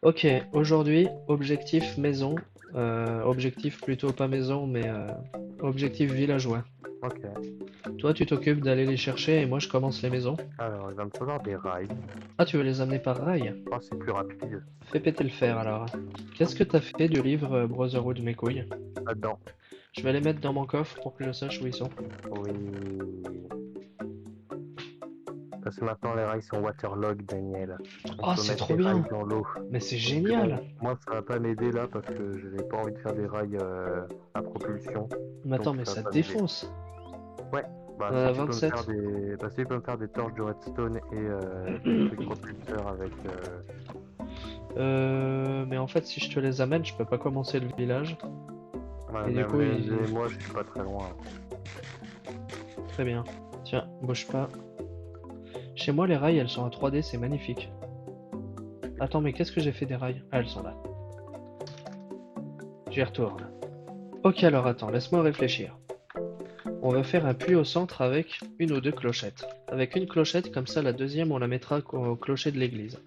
Ok, aujourd'hui, objectif maison. Objectif plutôt pas maison, mais objectif villageois. Ok. Toi, tu t'occupes d'aller les chercher et moi, je commence les maisons. Alors, il va me falloir des rails. Ah, tu veux les amener par rail? Oh, c'est plus rapide. Fais péter le fer alors. Qu'est-ce que t'as fait du livre Brotherhood mes couilles? Là-dedans. Je vais les mettre dans mon coffre pour que je sache où ils sont. Oui. Parce que maintenant, les rails sont waterlogged, Daniel. On Oh, peut c'est mettre trop des rails bien! dans l'eau. Mais c'est Mais bon, génial! moi, ça va pas m'aider là parce que je n'ai pas envie de faire des rails à propulsion. Mais attends, Donc, mais ça va ça pas m'aider. défonce! Ouais. Bah, On en si a tu peux me faire 27. des... Bah, si tu peux me faire des torches de redstone et des trucs propulseurs avec... Mais en fait, si je te les amène, je peux pas commencer le village. Ouais, Et du coup, moi, je suis pas très loin. très bien. Tiens, bouge pas. Chez moi, les rails, elles sont en 3D, c'est magnifique. Attends, mais qu'est-ce que j'ai fait des rails? Ah, elles sont là. J'y retourne. Ok, alors attends, laisse-moi réfléchir. On va faire un puits au centre avec une ou deux clochettes. Avec une clochette, comme ça, la deuxième, on la mettra au clocher de l'église.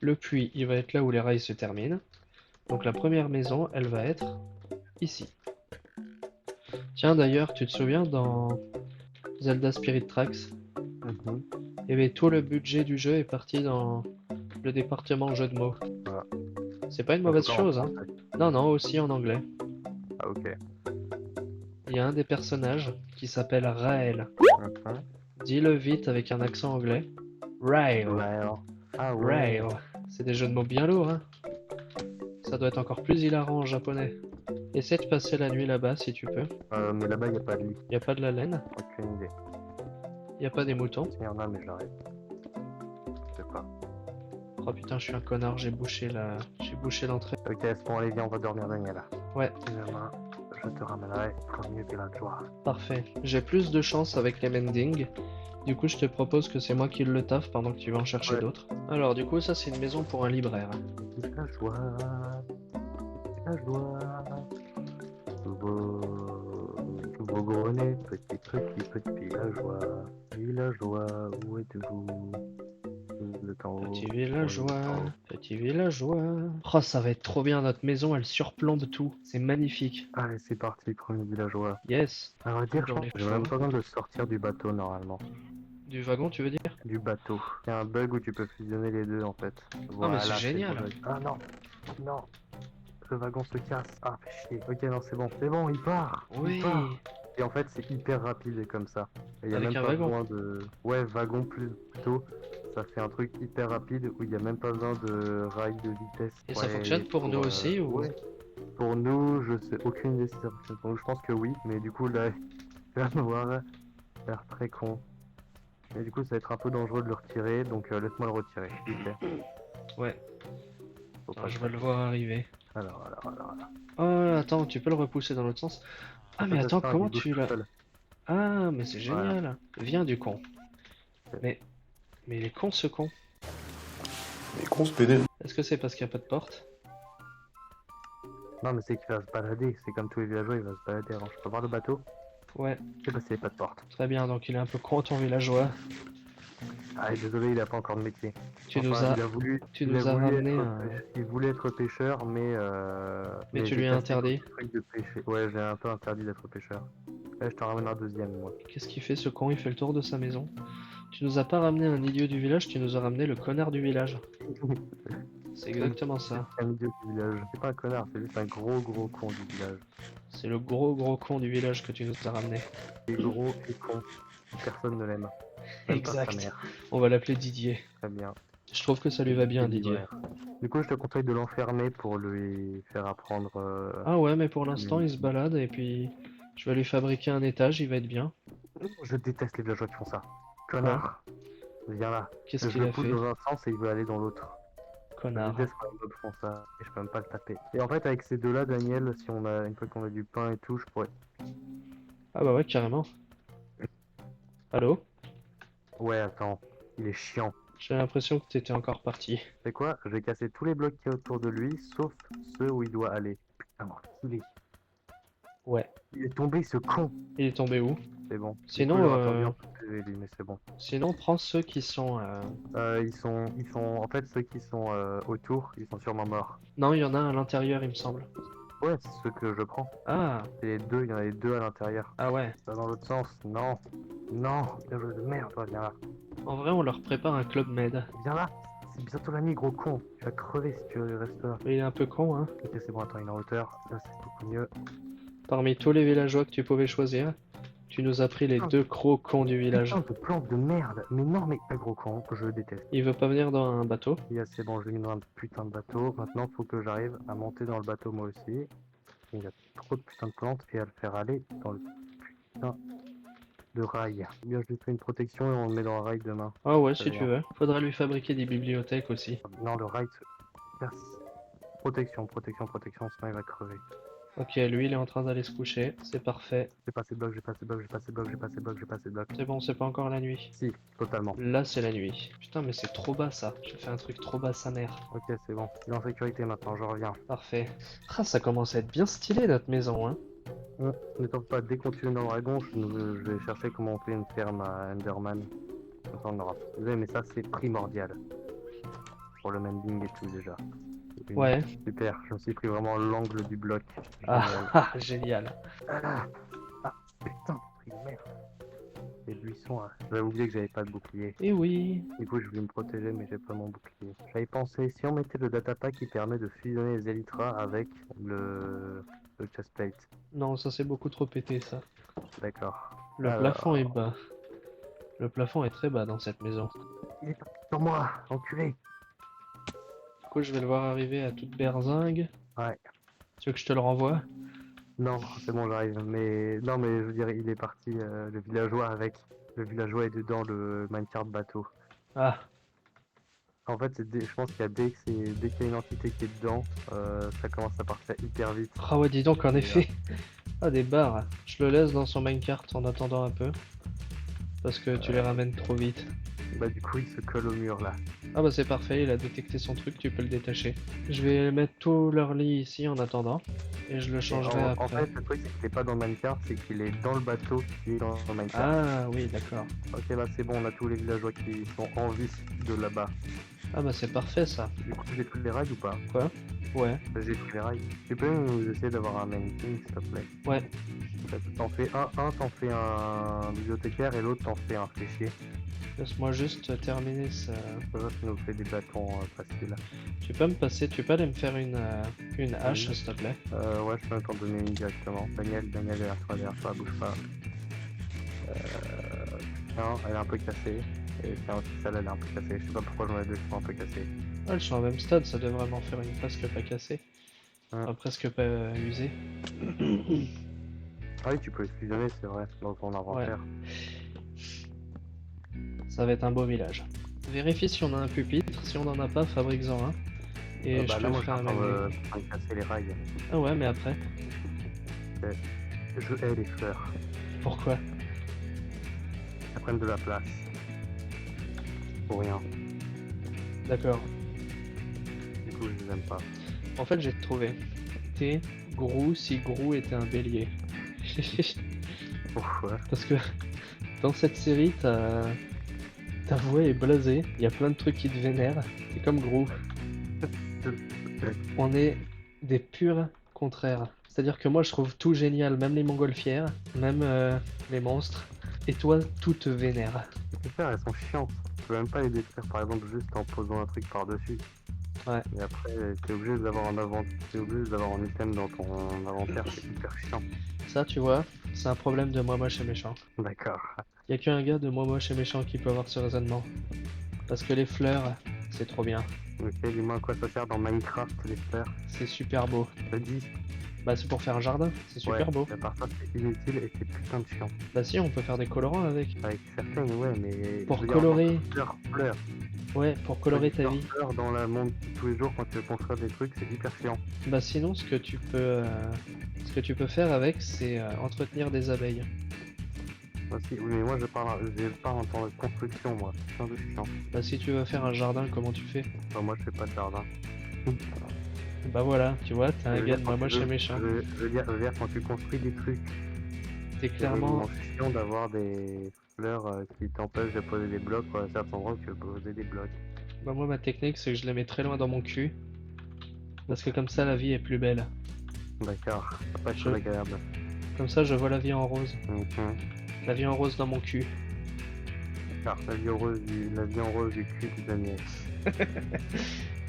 Le puits, il va être là où les rails se terminent. Donc la première maison, elle va être ici. Tiens, d'ailleurs, tu te souviens dans Zelda Spirit Tracks, Mhm. eh bien, tout le budget du jeu est parti dans le département jeu de mots. Voilà. C'est pas une En tout mauvaise cas, en chose, hein. français. Non, non, aussi en anglais. Ah, ok. Il y a un des personnages qui s'appelle Raël. Mhm. Dis-le vite avec un accent anglais. Raël. Rail. Ah ouais. Raël. C'est des jeux de mots bien lourds, hein. Ça doit être encore plus hilarant en japonais. Essaie de passer la nuit là-bas si tu peux. Mais là-bas, il n'y a pas de lit. Y a pas de la laine, Aucune idée. y a pas des moutons. S'il y en a, mais j'arrête. Je sais pas. Oh putain, je suis un connard, j'ai bouché l'entrée. Ok, bon, allez, viens, on va dormir, Daniela. Ouais, Demain, je te ramènerai premier villageois. parfait. J'ai plus de chance avec les mending. Du coup, je te propose que c'est moi qui le taffe pendant que tu vas en chercher Ouais. d'autres. Alors, du coup, ça, c'est une maison pour un libraire. Villageois. Villageois. Nouveau grenet, petit villageois. Villageois, où êtes-vous? Le temps haut. Petit villageois, petit villageois. Oh, ça va être trop bien, notre maison, elle surplombe tout. C'est magnifique. Allez, c'est parti, premier villageois. Yes. À vrai dire, je Dans pense les que j'ai même flots. pas besoin de sortir du bateau normalement. Du wagon, tu veux dire? Du bateau. Il y a un bug où tu peux fusionner les deux en fait. Ah, mais c'est Voilà, c'est le génial. bug. Ah non, non, le wagon se casse. Ah, fait chier. Ok, non, c'est bon, il part. Il part. Oui, Et en fait, c'est hyper rapide comme ça. Il n'y a avec même un pas wagon. besoin de... Ouais, wagon plutôt. Ça fait un truc hyper rapide où il n'y a même pas besoin de rail de vitesse. Et ça Ouais, fonctionne pour nous pour... aussi ou... Ouais. Pour nous, je sais aucune idée si ça fonctionne pour nous. Je pense que oui, mais du coup, là, il va avoir l'air très con. Et du coup, ça va être un peu dangereux de le retirer, donc laisse-moi le retirer, s'il te plaît. Ouais, Faut alors, pas le je vais le taper. voir arriver. Alors. Oh, attends, tu peux le repousser dans l'autre sens. Ah, mais C'est attends, ça, comment il bouge tu tout l'as... seul. Ah, mais c'est Voilà. génial. Viens du con. Mais, mais il est con ce con. Mais con ce PD. Est-ce que c'est parce qu'il n'y a pas de porte? Non, mais c'est qu'il va se balader. C'est comme tous les villageois, il va se balader avant. Je peux voir le bateau? Ouais, C'est parce qu'il n'y a pas de porte. très bien, donc il est un peu con ton villageois. Ah, désolé, il a pas encore de métier. Tu nous Enfin, as, il a nous as voulu ramené être, un... il voulait être pêcheur, Mais tu j'ai lui as cassé tous interdit. les trucs de pêcher. Ouais, j'ai un peu interdit d'être pêcheur. Ouais, je t'en ramène un deuxième, moi. Qu'est-ce qu'il fait ce con? Il fait le tour de sa maison. Tu nous as pas ramené un idiot du village, tu nous as ramené le connard du village. C'est exactement ça. C'est un idiot du village. C'est pas un connard, c'est juste un gros con du village. C'est le gros con du village que tu nous as ramené. Il est gros et con. Personne ne l'aime. Même pas sa Exact. mère. On va l'appeler Didier. Très bien. Je trouve que ça lui va bien, Didier. Libraire. Du coup, je te conseille de l'enfermer pour lui faire apprendre. Ah ouais, mais pour l'instant, les- il se balade et puis je vais lui fabriquer un étage, il va être bien. Je déteste les villageois qui font ça. Quoi? Connard. Viens là. Qu'est-ce Je qu'il le a pousse fait? dans un sens et il veut aller dans l'autre. Je Connard. déteste quand les autres font ça. Et je peux même pas le taper. Et en fait, avec ces deux-là, Daniel, si on a une fois qu'on a du pain et tout, je pourrais. Ah bah ouais, carrément. Allô? Ouais, attends. Il est chiant. J'ai l'impression que t'étais encore parti. C'est quoi? Je vais casser tous les blocs qu'il y a autour de lui, sauf ceux où il doit aller. Putain, enculé. Ouais. Il est tombé ce con. Il est tombé où? C'est bon. Sinon, Du coup, il aura perdu un peu de PV, lui, mais c'est bon. Sinon, prends ceux qui sont... En fait, ceux qui sont autour, ils sont sûrement morts. Non, il y en a un à l'intérieur, il me semble. Ouais, c'est ceux que je prends. Ah, C'est les deux, il y en a les deux à l'intérieur. ah ouais. Ça dans l'autre sens, non. Non, bien joué de merde, toi, viens là. En vrai, on leur prépare un club med. Viens là. C'est bientôt la nuit, gros con. Tu vas crever si tu restes là. Il est un peu con, hein. Ok, c'est bon, attends, il est en hauteur. Là, c'est beaucoup mieux. Parmi tous les villageois que tu pouvais choisir, tu nous as pris les deux gros cons du village. Putain de plante de merde. Mais non, mais un gros con, je le déteste. Il veut pas venir dans un bateau. Il est assez bon, je l'ai mis dans un putain de bateau. Maintenant, faut que j'arrive à monter dans le bateau moi aussi. Il y a trop de putain de plantes et à le faire aller dans le putain de rail. Bien, je lui fais une protection et on le met dans le rail demain. Ah ouais, Très si bien. tu veux. Faudrait lui fabriquer des bibliothèques aussi. Non, le rail Merci. Protection, protection, protection, sinon il va crever. Ok, lui, il est en train d'aller se coucher. C'est parfait. J'ai passé de bloc, j'ai passé de bloc, j'ai passé de bloc, j'ai passé de bloc, j'ai passé de bloc. C'est bon, c'est pas encore la nuit. Si, totalement. Là, c'est la nuit. Putain, mais c'est trop bas, ça. J'ai fait un truc trop bas, sa mère. Ok, c'est bon. Il est en sécurité maintenant, je reviens. Parfait. Ah, ça commence à être bien stylé, notre maison, hein. Ne t'en pas, dès qu'on tue un dragon, je vais chercher comment on fait une ferme à Enderman. Comme ça on aura. Désolé, mais ça c'est primordial. Pour le mending et tout déjà. Ouais. Super, je me suis pris vraiment l'angle du bloc. Ah, Génial. ah, génial. Ah, putain, prix de merde. Les buissons là. J'avais oublié que j'avais pas de bouclier. Et oui. Du coup, je voulais me protéger, mais j'ai pas mon bouclier. J'avais pensé, si on mettait le datapack qui permet de fusionner les elytras avec le chestplate. Non, ça c'est beaucoup trop pété, ça. D'accord. Le Alors. plafond est bas. Le plafond est très bas dans cette maison. Il est parti sur moi, enculé. Du coup, je vais le voir arriver à toute berzingue. Ouais. Tu veux que je te le renvoie? Non, c'est bon, j'arrive. Mais non, mais je veux dire, il est parti, le villageois avec. Le villageois est dedans le minecart bateau. Ah, En fait, je pense qu'il y a dès qu'il y a une entité qui est dedans, ça commence à partir hyper vite. ah ouais, dis donc, en Et, effet. Ah, des barres. Je le laisse dans son minecart en attendant un peu. Parce que tu les ramènes trop vite. Bah du coup, il se colle au mur là. Ah bah c'est parfait, il a détecté son truc, tu peux le détacher. Je vais mettre tout leur lit ici en attendant. Et je le changerai En après. fait, le truc, c'est qu'il est pas dans le minecart, c'est qu'il est dans le bateau qui est dans le minecart. Ah oui, d'accord. Ok, là c'est bon, on a tous les villageois qui sont en vie de là-bas. Ah bah c'est parfait ça. Du coup, j'ai pris les rails ou pas? Quoi? Ouais, J'ai pris les rails. Tu peux nous essayer d'avoir un main king, s'il te plaît? ouais. T'en fais un t'en fais un bibliothécaire et l'autre t'en fais un fléchier. Laisse-moi juste terminer ça. Ça nous fait des bâtons faciles. Tu peux me passer, tu peux aller me faire une hache, Oui. s'il te plaît? Ouais, je peux t'en donner une directement. Daniel, derrière toi, bouge pas. Tiens, elle est un peu cassée. Et tiens aussi celle elle est un peu cassée. Je sais pas pourquoi j'en ai deux qui sont un peu cassées. Ah, elles sont au même stade, ça devrait m'en faire une presque pas cassée. Ouais. Enfin, presque pas usée. Ah oui, tu peux les fusionner, c'est vrai, dans ton inventaire. Ça va être un beau village. Vérifie si on a un pupitre, si on n'en a pas, fabrique-en un. Et je Bah te là, moi, je ferai suis un en train menu. de casser les rails. Ah ouais, mais après, Je hais les fleurs. pourquoi? Elles prennent de la place. Pour rien. D'accord. Du coup, je les aime pas. En fait, j'ai trouvé. T'es Grou si Grou était un bélier. Pourquoi? Parce que dans cette série, ta voix est blasée, il y a plein de trucs qui te vénèrent. C'est comme Grou. On est des purs contraires. C'est-à-dire que moi, je trouve tout génial, même les montgolfières, même les monstres. Et toi, tout te vénère. Les fleurs, elles sont chiantes. Tu peux même pas les détruire, par exemple, juste en posant un truc par-dessus. Ouais. Et après, t'es obligé d'avoir t'es obligé d'avoir un item dans ton inventaire, c'est hyper chiant. Ça, tu vois, c'est un problème de moi moche et méchant. D'accord. Y a qu'un gars de moi moche et méchant qui peut avoir ce raisonnement. Parce que les fleurs, c'est trop bien. Ok, dis-moi à quoi ça sert dans Minecraft, les fleurs. C'est super beau. Je te dis. Bah c'est pour faire un jardin, c'est super Ouais, beau. À part ça, c'est inutile et c'est putain de chiant. Bah si, on peut faire des colorants avec. Avec certaines, ouais, mais... Pour je veux dire, colorer. Fleurs. Ouais, pour colorer ta vie. Fleurs dans le monde de tous les jours, quand tu veux construire des trucs, c'est hyper chiant. Bah sinon, ce que tu peux faire avec, c'est entretenir des abeilles. Aussi, oui, mais moi je parle en temps de construction, moi. Putain de chiant. Bah si tu veux faire un jardin, comment tu fais? Enfin, moi je fais pas de jardin. Bah voilà, tu vois, t'as un Je veux gars dire, de quand moi tu moche et veux- méchant. je veux dire, quand tu construis des trucs, T'es c'est clairement... vraiment chiant d'avoir des fleurs qui t'empêchent de poser des blocs à certains endroits où tu veux poser des blocs. Bah moi, ma technique, c'est que je les mets très loin dans mon cul. Parce que comme ça, la vie est plus belle. D'accord, ça va pas être Je... très agréable. Comme ça, je vois la vie en rose. Mhm. La vie en rose dans mon cul. Car la vie en rose du cul de Daniel.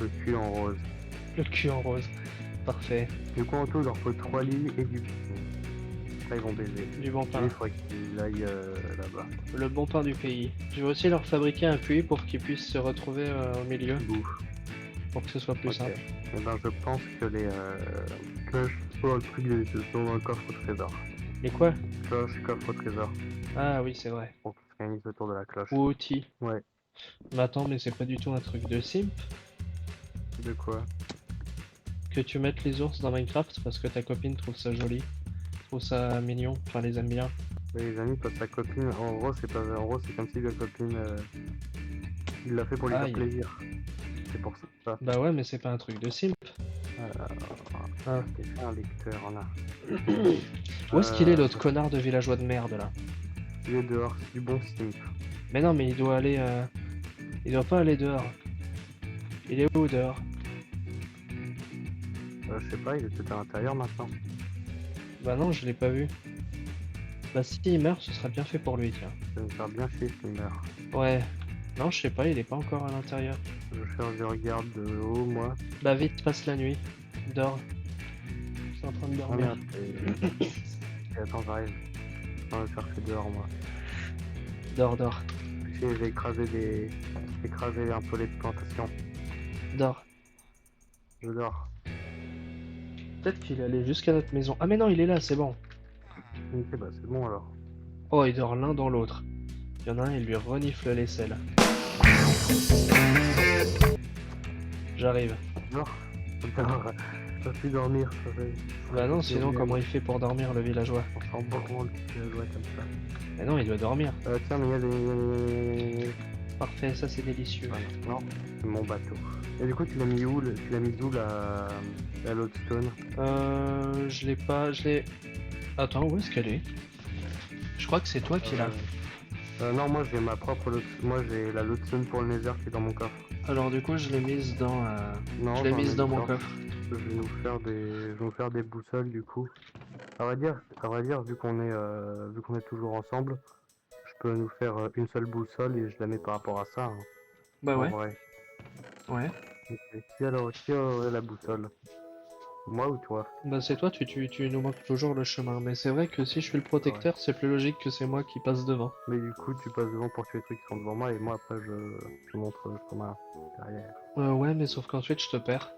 Le cul en rose. Le cul en rose. Parfait. Du coup, en tout, il leur faut 3 lits et du... Ça, ils vont baiser. Du bon Lui, pain. il faudrait qu'il aille là-bas. Le bon pain du pays. Je vais aussi leur fabriquer un puits pour qu'ils puissent se retrouver au milieu. Bouffe. Pour que ce soit plus Ok. simple. Eh ben, je pense que les cloches sont dans le truc sont dans le coffre au trésor. Et quoi? Cloche, coffre au trésor. Ah oui, c'est vrai. Pour qu'ils s'organisent autour de la cloche. Ou outil. Ouais. Mais attends, mais c'est pas du tout un truc de simp De quoi? que tu mettes les ours dans Minecraft parce que ta copine trouve ça joli, trouve ça mignon, enfin les aime bien. Mais les amis, quand sa copine, en gros, c'est pas, en gros, c'est comme si la copine, il l'a fait pour lui faire Aïe. plaisir. C'est pour ça. Bah ouais, mais c'est pas un truc de simp. Ah. J'ai fait un lecteur là. Où est-ce qu'il est l'autre connard de villageois de merde là? Il est dehors, c'est du bon simp. Mais non, mais il doit aller. Il doit pas aller dehors. Il est où dehors? Je sais pas, il est peut-être à l'intérieur maintenant. Bah non, je l'ai pas vu. Bah si il meurt, ce sera bien fait pour lui, tiens. Ça va me faire bien chier s'il meurt. Ouais. Non, je sais pas, il est pas encore à l'intérieur. Je regarde de haut, moi. Bah vite, passe la nuit. Dors. Je suis en train de Ah dormir. merde, et attends, j'arrive. Je vais chercher dehors, moi. Dors, dors. J'ai écrasé un peu les plantations. Dors. Je dors. Peut-être qu'il est allé jusqu'à notre maison. Ah mais non, il est là, c'est bon. Ok, bah c'est bon alors. Oh, il dort l'un dans l'autre. Il y en a un, il lui renifle l'aisselle. J'arrive. Dors. Dors. Je peux plus dormir, ça fait... Bah non, sinon comment il fait pour dormir le villageois? On s'en branle si je jouer comme ça. Mais non, il doit dormir. Tiens, mais il y a des... Parfait, ça c'est délicieux. Voilà, non, c'est mon bateau. Et du coup, tu l'as mis où, tu l'as mis où la lodestone? Je l'ai pas, je l'ai... Attends, où est-ce qu'elle est? Je crois que c'est toi qui l'as. Non, moi j'ai ma propre moi j'ai la lodestone pour le nether qui est dans mon coffre. Alors du coup, je l'ai mise dans... Non, je l'ai j'en ai mise dans mis mon pas. coffre. Je vais nous faire des boussoles du coup. À vrai dire, vu qu'on est toujours ensemble, je peux nous faire une seule boussole et je la mets par rapport à ça. Hein, Bah en ouais, vrai. ouais. Et qui aurait la boussole? Moi ou toi? Bah c'est toi, tu nous montres toujours le chemin. Mais c'est vrai que si je suis le protecteur, c'est plus logique que c'est moi qui passe devant. Mais du coup, tu passes devant pour tuer les trucs qui sont devant moi et moi après je montre je prends ma derrière. Ouais, mais sauf qu'ensuite je te perds.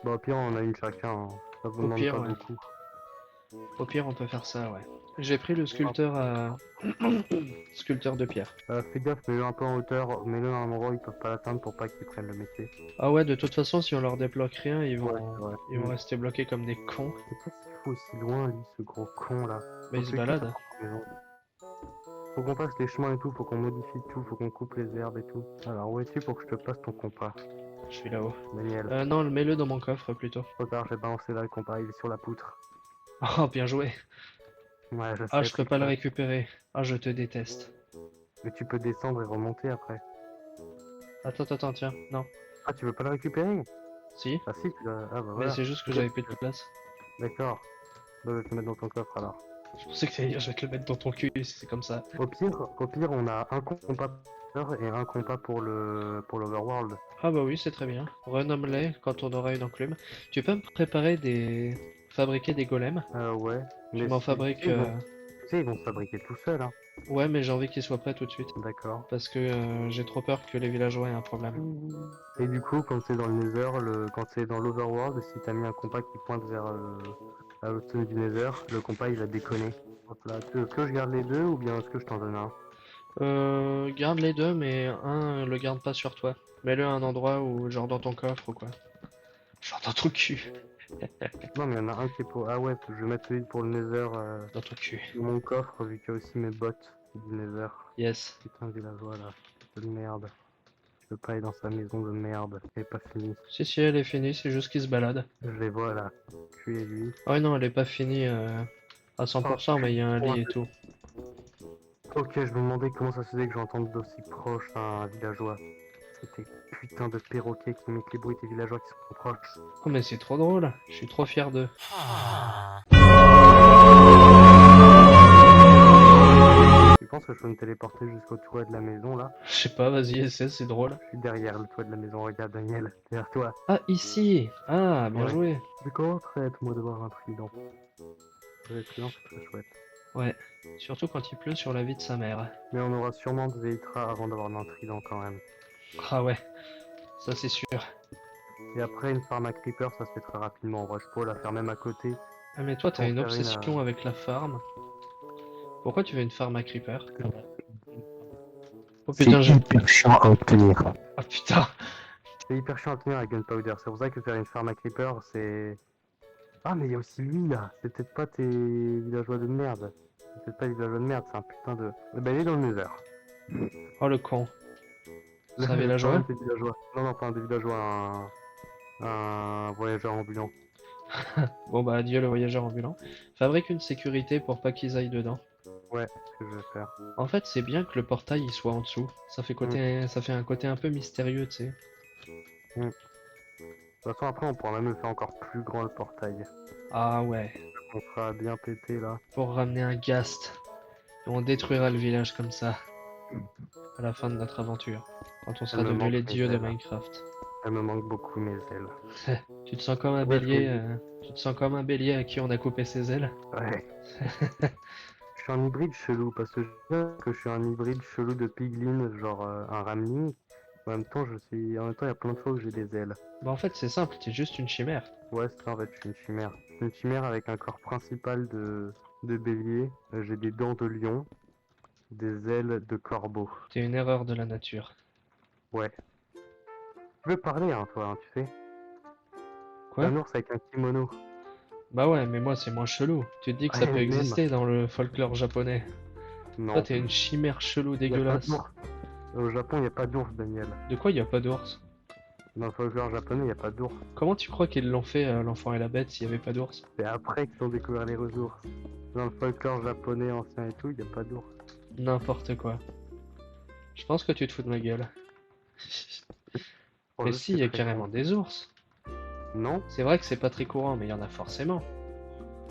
Bah au pire, on a une chacun. Hein. Ça vous demande pire, pas ouais. beaucoup. Au pire, on peut faire ça, ouais. J'ai pris le sculpteur à... sculpteur de pierre. Fais gaffe, mets-le un peu en hauteur, mets-le dans un endroit où ils peuvent pas l'atteindre pour pas qu'ils prennent le métier. Ah ouais, de toute façon, si on leur débloque rien, ils vont, Ouais. ils vont rester bloqués comme des cons. Mais qu'est-ce qu'il faut aussi loin, lui, ce gros con là? Mais ils se baladent. Faut qu'on passe les chemins et tout, faut qu'on modifie tout, faut qu'on coupe les herbes et tout. Alors où es-tu pour que je te passe ton compas, Je suis là-haut. Daniel? Non, mets-le dans mon coffre plutôt. Trop tard, j'ai balancé là le compas, il est sur la poutre. Oh, bien joué. Ouais, je sais. Ah, je peux pas le tricheur. récupérer. Ah, je te déteste. Mais tu peux descendre et remonter après. Attends, tiens. Non. Ah, tu veux pas le récupérer? Si. Ah si, tu dois... Ah bah Mais voilà. c'est juste que j'avais plus de place. D'accord. Bah, je vais te le mettre dans ton coffre alors. Je pensais que t'allais dire je vais te le mettre dans ton cul si c'est comme ça. Au pire, on a un compas et un compas pour l'Overworld. Ah bah oui, c'est très bien. Renomme-les quand on aura une enclume. Tu peux me préparer fabriquer des golems? Ouais. Je m'en fabrique... Tu sais, ils vont se fabriquer tout seuls, hein. Ouais, mais j'ai envie qu'ils soient prêts tout de suite. D'accord. Parce que j'ai trop peur que les villageois aient un problème. Et du coup, quand c'est dans le Nether, quand c'est dans l'Overworld, si t'as mis un compas qui pointe vers la haute zone du Nether, le compas il va déconner. Hop là. Tu veux que je garde les deux ou bien est-ce que je t'en donne un? Garde les deux, mais un, le garde pas sur toi. Mets-le à un endroit où, genre dans ton coffre ou quoi. Genre dans ton cul. Non, mais il y en a un qui est pour. Ah ouais, je vais mettre celui pour le Nether Dans ton cul. dans mon coffre vu qu'il y a aussi mes bottes du Nether. Yes. Putain, de villageois là. De merde. peut pas aller dans sa maison de merde. Elle est pas finie. Si, elle est finie, c'est juste qu'il se balade. Je les vois là. Tu et lui. Ouais, non, elle est pas finie à 100%, mais il y a un lit et Ouais. tout. Ok, je me demandais comment ça se faisait que j'entende d'aussi proche un villageois. C'était putain de perroquets qui mettent les bruits des villageois qui sont proches. Oh, mais c'est trop drôle, je suis trop fier d'eux. Tu penses que je peux me téléporter jusqu'au toit de la maison là? Je sais pas, vas-y, essaie, c'est drôle. Je suis derrière le toit de la maison, regarde Daniel, derrière toi. Ah, ici! Ah, bien Ouais. joué. Je comment traite moi de voir un trident? Le trident c'est très chouette. Ouais, surtout quand il pleut sur la vie de sa mère. Mais on aura sûrement des Elytra avant d'avoir un trident quand même. Ah ouais, ça c'est sûr. Et après une farm à creeper ça se fait très rapidement. Je peux la faire même à côté. Ah mais toi t'as une Pour faire une, obsession avec la farm. Pourquoi tu veux une farm à creeper? Oh C'est putain, j'ai... hyper chiant à obtenir. Ah putain! C'est hyper chiant à obtenir avec Gunpowder. C'est pour ça que faire une farm à creeper c'est... Ah mais il y a aussi lui là. C'est peut-être pas tes villageois de merde. C'est peut-être pas des villageois de merde, c'est un putain de... Ben il est dans le Nether. Oh le con. C'est un Pas villageois? des villageois. Non, non, pas un des villageois, un voyageur ambulant. Bon bah adieu le voyageur ambulant. Fabrique une sécurité pour pas qu'ils aillent dedans. Ouais, c'est ce que je vais faire. En fait c'est bien que le portail il soit en dessous. Ça fait ça fait un côté un peu mystérieux, tu sais. De toute façon, après, on pourra même le faire encore plus grand le portail. Ah ouais. On fera bien péter là. Pour ramener un ghast. Et on détruira le village comme ça. À la fin de notre aventure. Quand on sera me devenus manque les mes dieux de ailes. Minecraft. Elle me manque beaucoup mes ailes. Tu te sens comme un Ouais, bélier, tu te sens comme un bélier à qui on a coupé ses ailes. Ouais. Je suis un hybride chelou parce que je sais que je suis un hybride chelou de piglin, genre un ramling. En même temps, il y a plein de fois où j'ai des ailes. Bah en fait c'est simple, t'es juste une chimère. Ouais, c'est ça, en fait, je suis une chimère. Je suis une chimère avec un corps principal de bélier. J'ai des dents de lion, des ailes de corbeau. T'es une erreur de la nature. Ouais. Tu veux parler, hein, toi, hein, tu sais. Quoi? Un ours avec un kimono. Bah ouais, mais moi c'est moins chelou. Tu te dis que ça Ouais, peut même. exister dans le folklore japonais. Non. Toi t'es une chimère chelou Y a pas dégueulasse. d'ours. Au Japon, il n'y a pas d'ours, Daniel. De quoi y a pas d'ours? Dans le folklore japonais, il n'y a pas d'ours. Comment tu crois qu'ils l'ont fait, l'enfant et la bête, s'il y avait pas d'ours? C'est après qu'ils ont découvert les ours. Dans le folklore japonais ancien et tout, il n'y a pas d'ours. N'importe quoi. Je pense que tu te fous de ma gueule. Pour Mais eux, si, c'est il y a très carrément con. des ours. Non? C'est vrai que c'est pas très courant, mais il y en a forcément.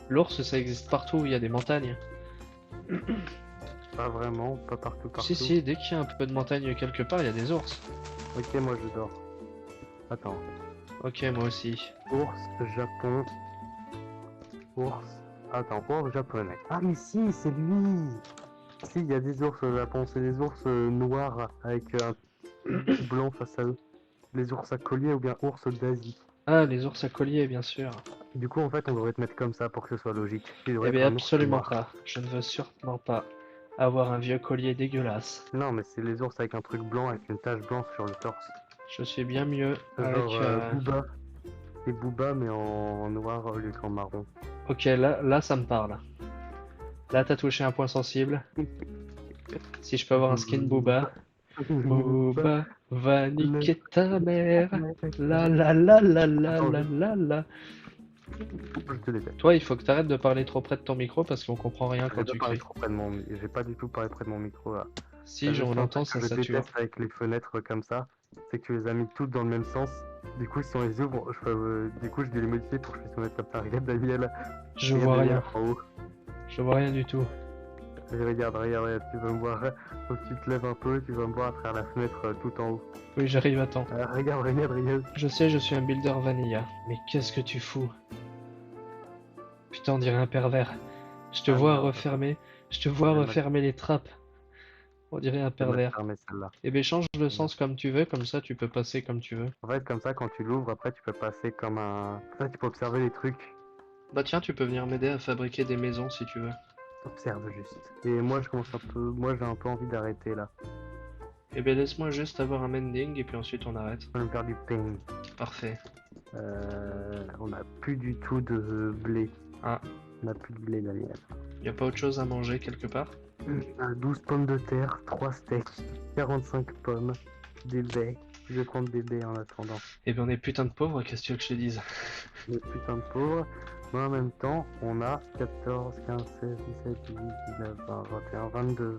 L'ours, ça existe partout où il y a des montagnes. Pas vraiment, pas partout, partout. Si, dès qu'il y a un peu de montagne quelque part, il y a des ours. Ok, moi je dors. Attends. Ok, moi aussi. Ours, Japon. Ours. Attends, ours japonais. Ah mais si, c'est lui. Si, il y a des ours au Japon, c'est des ours noirs avec un petit blanc face à eux. Les ours à collier ou bien ours d'Asie. Ah, les ours à collier, bien sûr. Du coup, en fait, on devrait te mettre comme ça pour que ce soit logique. Il devrait Eh être bien, un ours absolument noir. pas. Je ne veux sûrement pas avoir un vieux collier dégueulasse. Non, mais c'est les ours avec un truc blanc, avec une tache blanche sur le torse. Je suis bien mieux avec... Genre Booba. C'est Booba, mais en noir au lieu qu'en marron. Ok, là, ça me parle. Là, t'as touché un point sensible. Si je peux avoir un skin Booba. Booba va niquer ta mère. La la la la la la la la. Je te déteste. Toi, il faut que t'arrêtes de parler trop près de ton micro parce qu'on comprend rien quand tu cries. J'ai pas du tout parlé près de mon micro là. Si, La seule on entend, ça chose que je sature. déteste avec les fenêtres comme ça, c'est que tu les as mis toutes dans le même sens. Du coup, si on les ouvre, du coup, je vais les modifier pour que je puisse les mettre comme ça. Regarde Daniel. Je Regarde vois Daniel rien. en haut. Je vois rien du tout. Regarde, tu vas me voir. Faut que tu te lèves un peu, tu vas me voir à travers la fenêtre tout en haut. Oui, j'arrive à temps. Regarde. Je sais, je suis un builder vanilla. Mais qu'est-ce que tu fous? Putain, on dirait un pervers. Je te Ah, vois merde. refermer. Je te vois Elle m'a- refermer les trappes. On dirait un Je vais pervers. fermer celle-là. Eh ben change le sens comme tu veux, comme ça tu peux passer comme tu veux. En fait, comme ça, quand tu l'ouvres, après, tu peux passer comme un. Après, tu peux observer les trucs. Bah tiens, tu peux venir m'aider à fabriquer des maisons si tu veux. Observe juste. Et moi, moi, j'ai un peu envie d'arrêter là. Eh ben laisse-moi juste avoir un mending et puis ensuite on arrête. On va me faire du pain. Parfait. On a plus du tout de blé. Ah. On a plus de blé, Daniel. Y a pas autre chose à manger quelque part? 12 pommes de terre, 3 steaks, 45 pommes, des baies, Je vais prendre bébé en attendant. Eh bien, on est putain de pauvres, qu'est-ce que tu veux que je te dise? Les putains de pauvres. Mais en même temps, on a 14, 15, 16, 17, 18, 19, 20, 21,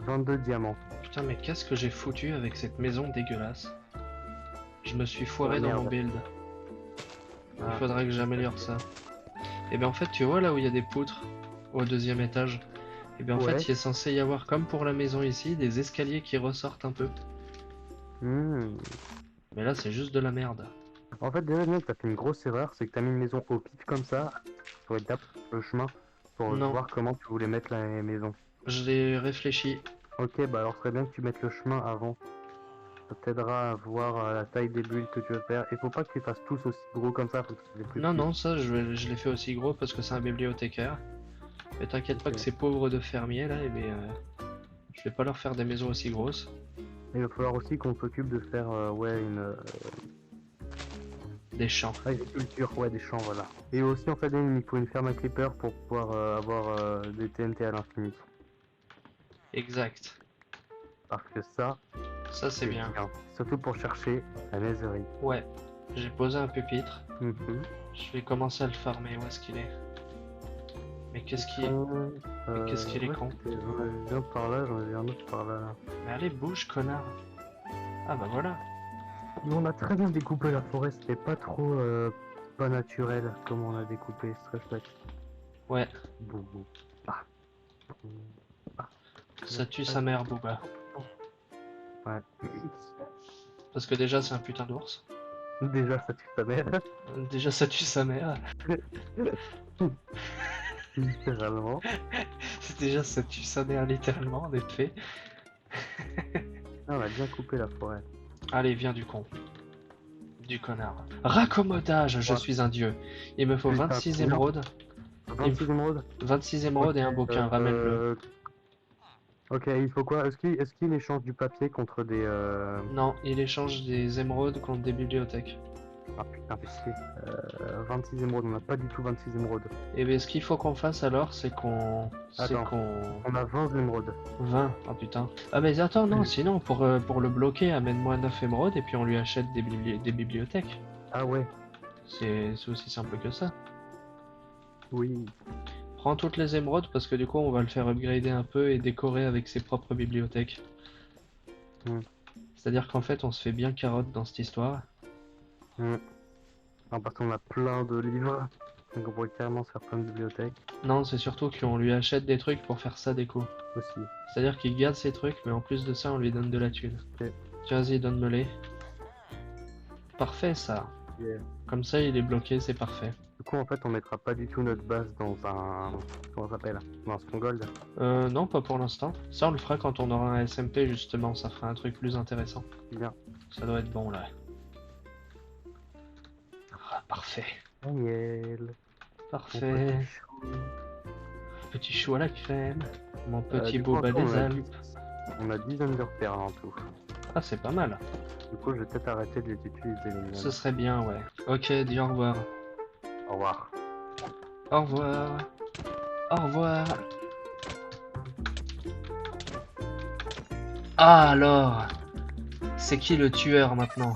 22 diamants. Putain, mais qu'est-ce que j'ai foutu avec cette maison dégueulasse? Je me suis foiré Oh, dans merde. mon build. Il Ah. faudrait que j'améliore ça. Et bien en fait, tu vois là où il y a des poutres au deuxième étage? Et bien en Ouais. fait, il est censé y avoir, comme pour la maison ici, des escaliers qui ressortent un peu. Hmm. Mais là, c'est juste de la merde. En fait, déjà, mec, t'as fait une grosse erreur, c'est que t'as mis une maison au pif comme ça, pour être le chemin, pour Non. voir comment tu voulais mettre la maison. Je l'ai réfléchi. Ok, bah alors, ce serait bien que tu mettes le chemin avant. Ça t'aidera à voir la taille des bulles que tu veux faire. Et faut pas que tu fasses tous aussi gros comme ça, faut que c'est plus Non, petits. non, ça, je l'ai fait aussi gros parce que c'est un bibliothécaire. Mais t'inquiète pas Ok. que ces pauvres de fermiers là, eh bien, je vais pas leur faire des maisons aussi grosses. Et il va falloir aussi qu'on s'occupe de faire, ouais, une Des champs. agriculture, ouais, des champs, voilà. Et aussi, en fait, il faut une ferme à creeper pour pouvoir avoir des TNT à l'infini. Exact. Parce que ça, Ça, c'est bien. Surtout pour chercher la netherite. Ouais. J'ai posé un pupitre. Mhm. Je vais commencer à le farmer. Où est-ce qu'il est? Mais qu'est-ce qui est... qu'est-ce qu'il est con. J'en avais un par là, j'en avais un autre par là. Mais allez, bouge, connard. Ah bah voilà. Mais on a très bien découpé la forêt, c'était pas trop pas naturel comme on a découpé, c'est très chouette. Ouais. Boubou. Ah. Ça tue sa mère, Booba. Ouais. Parce que déjà, c'est un putain d'ours. Déjà, ça tue ta mère, Déjà, ça tue sa mère. littéralement. Déjà, ça tue sa mère, littéralement, en effet. Ah, on a bien coupé la forêt. Allez, viens du con. Du connard. Raccommodage, je Ouais. suis un dieu. Il me faut Putain, 26 combien émeraudes. 26 émeraudes. 26 émeraudes et un bouquin, ramène-le. Ok, il faut quoi? Est-ce qu'il échange du papier contre des... Non, il échange des émeraudes contre des bibliothèques. Ah putain, fais chier. 26 émeraudes, on n'a pas du tout 26 émeraudes. Et bien, ce qu'il faut qu'on fasse alors, c'est qu'on... Attends. On a 20 émeraudes. 20, oh putain. Ah mais attends, non, sinon, pour le bloquer, amène-moi 9 émeraudes et puis on lui achète des bibliothèques. Ah ouais, C'est aussi simple que ça. oui. Prends toutes les émeraudes parce que du coup, on va le faire upgrader un peu et décorer avec ses propres bibliothèques. Hmm. C'est-à-dire qu'en fait, on se fait bien carotte dans cette histoire. Non, parce qu'on a plein de livres, donc on pourrait carrément se faire plein de bibliothèques Non, c'est surtout qu'on lui achète des trucs pour faire ça déco. aussi. C'est-à-dire qu'il garde ses trucs, mais en plus de ça, on lui donne de la thune. Ok. Tiens, vas-y, donne-me-les. Parfait, ça. Yeah. Comme ça, il est bloqué, c'est parfait. Du coup, en fait, on mettra pas du tout notre base dans un... Comment ça s'appelle? Dans un stronghold. Non, pas pour l'instant. Ça, on le fera quand on aura un SMP, justement. Ça fera un truc plus intéressant. Bien. Ça doit être bon, là. Ah, parfait. Daniel. Parfait. Petit chou à la crème. Mon petit du coup, boba en tout, des Alpes. On a 10 underperles en tout. Ah, c'est pas mal. Du coup, je vais peut-être arrêter de les utiliser les miennes. Ce serait bien, ouais. Ok, dis au revoir. Au revoir. Au revoir. Au revoir. Ah alors, c'est qui le tueur maintenant?